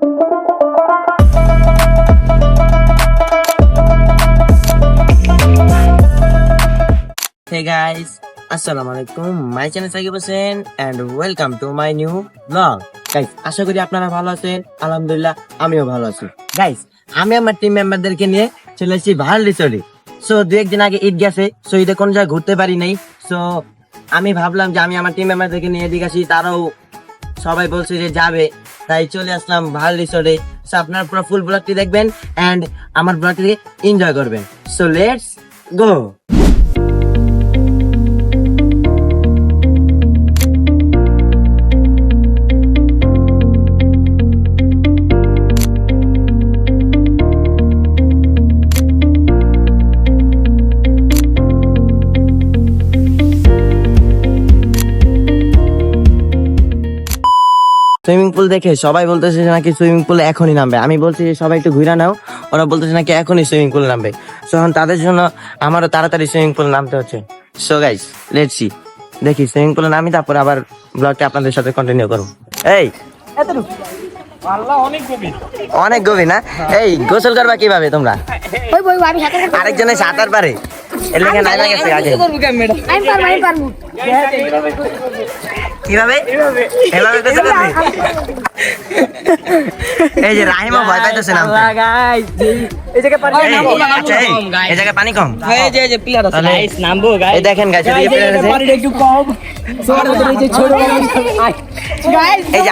Hey guys, Assalamualaikum. My channel is Sakib Hussain and welcome to my new vlog. Guys, আশা করি আপনারা ভালো আছেন। আলহামদুলিল্লাহ আমিও ভালো আছি। Guys, আমি আমার টিম মেম্বারদেরকে নিয়ে চলে এসেছি ভাড় রিসোর্টে। সো দু একদিন আগে ঈদ গেছে, সো ঈদে কোন জায়গায় ঘুরতে পারি নাই। সো আমি ভাবলাম যে আমি আমার টিম মেম্বারদেরকে নিয়ে এদিকে আসি, তারাও সবাই বলছে যে যাবে, তাই চলে আসলাম ভাড় রিসোর্টে। সো আপনারা পুরো ফুল ব্লগটি দেখবেন এন্ড আমার ব্লগটিকে এনজয় করবেন। So let's go. Swimming pool দেখে সবাই বলতেছে যে নাকি সুইমিং পুলে এখনই নামবে। আমি বলছি যে সবাই একটু ঘুরে নাও, ওরা বলতেছে নাকি এখনই সুইমিং পুলে নামবে। সো এখন তাদের জন্য আমারও তাড়াতাড়ি সুইমিং পুলে নামতে হচ্ছে। সো গাইস লেটস সি, দেখি সুইমিং পুলে নামি, তারপর আবার ব্লগটা আপনাদের সাথে কন্টিনিউ করব। এই অনেক গভীর না? এই গোসল করবা কিভাবে তোমরা? আরেকজনে সাঁতার পারে, এর লেগে নাই লাগেছে আগে। কিভাবে এভাবে গোসল করবে? এই যে রাহিমা ভয় পাইতেছে না গাইস, এই জায়গায় পানি কম। এই জায়গায় পানি কম, এই যে প্লেয়ার আছে গাইস, নামবো গাইস। এই দেখেন গাইস, এই প্লেয়ার আছে, পানি একটু কম। এই যে ছোট গাইস, এই যে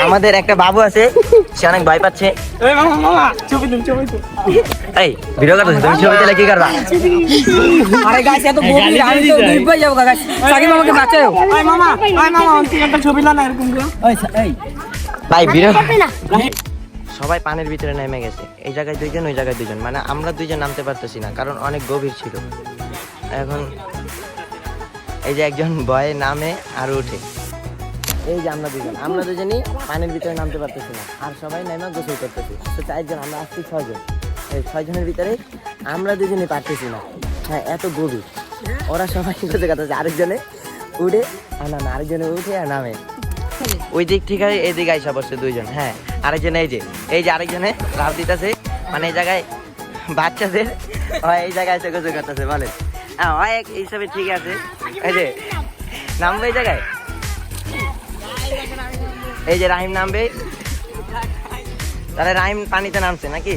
আমাদের একটা বাবু আছে, সে অনেক ভয় পাচ্ছে। এই মামা ছবি তুল। এই ভিডিও করতেছ, তুমি ছবি তুলে কি করবা? আরে গাইস এত গভীর, আমি তো ডুবে যাব গাইস। সাকিব মামাকে বাঁচাও। এই মামা তুই একটা ছবি লা না এরকম করে। এই ভাই ভিডিও সবাই পানির ভিতরে নেমে গেছে। এই জায়গায় দুইজন, ওই জায়গায় দুইজন, মানে আমরা দুইজন নামতে পারতেছি না, কারণ অনেক গভীর ছিল। এখন এই যে একজন ভয়ে নামে আর উঠে। এই যে আমরা দুজনই পানির ভিতরে নামতে পারতেছি না, আর সবাই নেমে গোসল করতেছি। তো 4 জন, আমরা আসছি 6 জন। এই 6 জনের ভিতরে আমরা দুজনই পারতেছি না। হ্যাঁ, এত গভীর। ওরা সবাই গোসল করতেছে, আরেকজনে উঠে আর নামে, আরেকজনে উঠে আর নামে। ওই দিক থেকে এই দিকে আইসা বসছে 2 জন। হ্যাঁ, আরেকজনে এই যে আরেকজনে লাভ দিতেছে, মানে এই জায়গায় বাচ্চাদের এই জায়গায় এসে গোসল করতেছে। বলে হয় এইসবে ঠিক আছে। এই যে নামবে এই জায়গায়, এই যে রাহিম নামবে, তাহলে রাহিম পানিতে নামছে নাকি?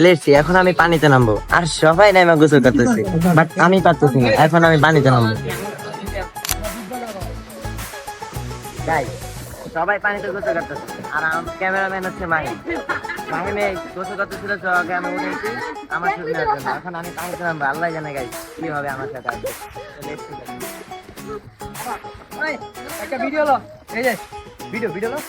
লেটসি, এখন আমি পানিতে নামবো, আর সবাই নামে গোসল করতেছে, বাট আমি পারতেছি না। এখন আমি পানিতে নামবো। সবাই পানিতে গোসল করতেছে, আর আমার ক্যামেরাম্যান হচ্ছে মাহিমে গোসল করতেছিল, সবাইকে আমি উঠেছি আমার ছবি নেওয়ার জন্য। এখন আমি পানিতে নামবো, আল্লাহ জানে গাইস কি হবে আমার সাথে। একটা ভিডিও লো, এই যে ভিডিও লো।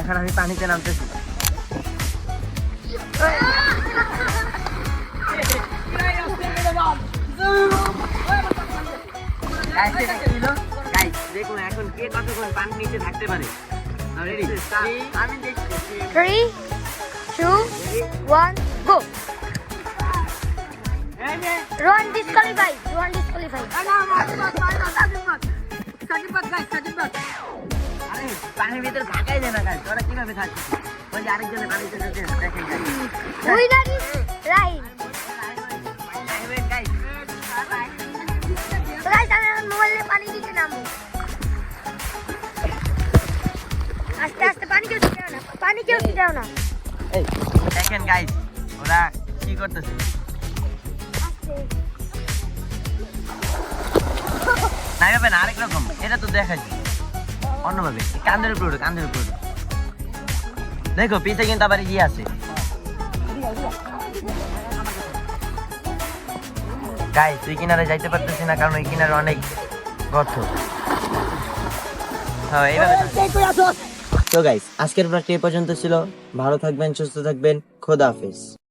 এখন আমি পানিতে নামতেছি। দেখুন এখন কে কতক্ষণ পানির নিচে থাকতে পারে। আমি দেখছি 3, 2, 1, go. Run disqualify. আরে পানির ভিতরে থাকাই যায় না গাইস, তোরা কিভাবে থাকছিস? ওই যে আরেকজনের পানিতে যাচ্ছে, দেখেন guys. Winner is Rahim. Guys, আমি মোবাইলে পানি দিতে নামবো। আস্তে পানি কেউ দাও না। এই দেখেন গাইস, ওরা কি করতেছে। না হবে না, আরেক রকম, এটা তো দেখাচ্ছি অন্যভাবে। কান্দের উপরে দেখো পিছে কিন্তু আবার ইয়ে আছে। গাইস তুই কিনারে যাইতে পারতেছি না কারণ ওই কিনারে অনেক গর্ত। হ্যাঁ এইভাবে। তো গাইস আজকের ব্লগটি এই পর্যন্ত ছিল। ভালো থাকবেন, সুস্থ থাকবেন, খোদা হাফেজ।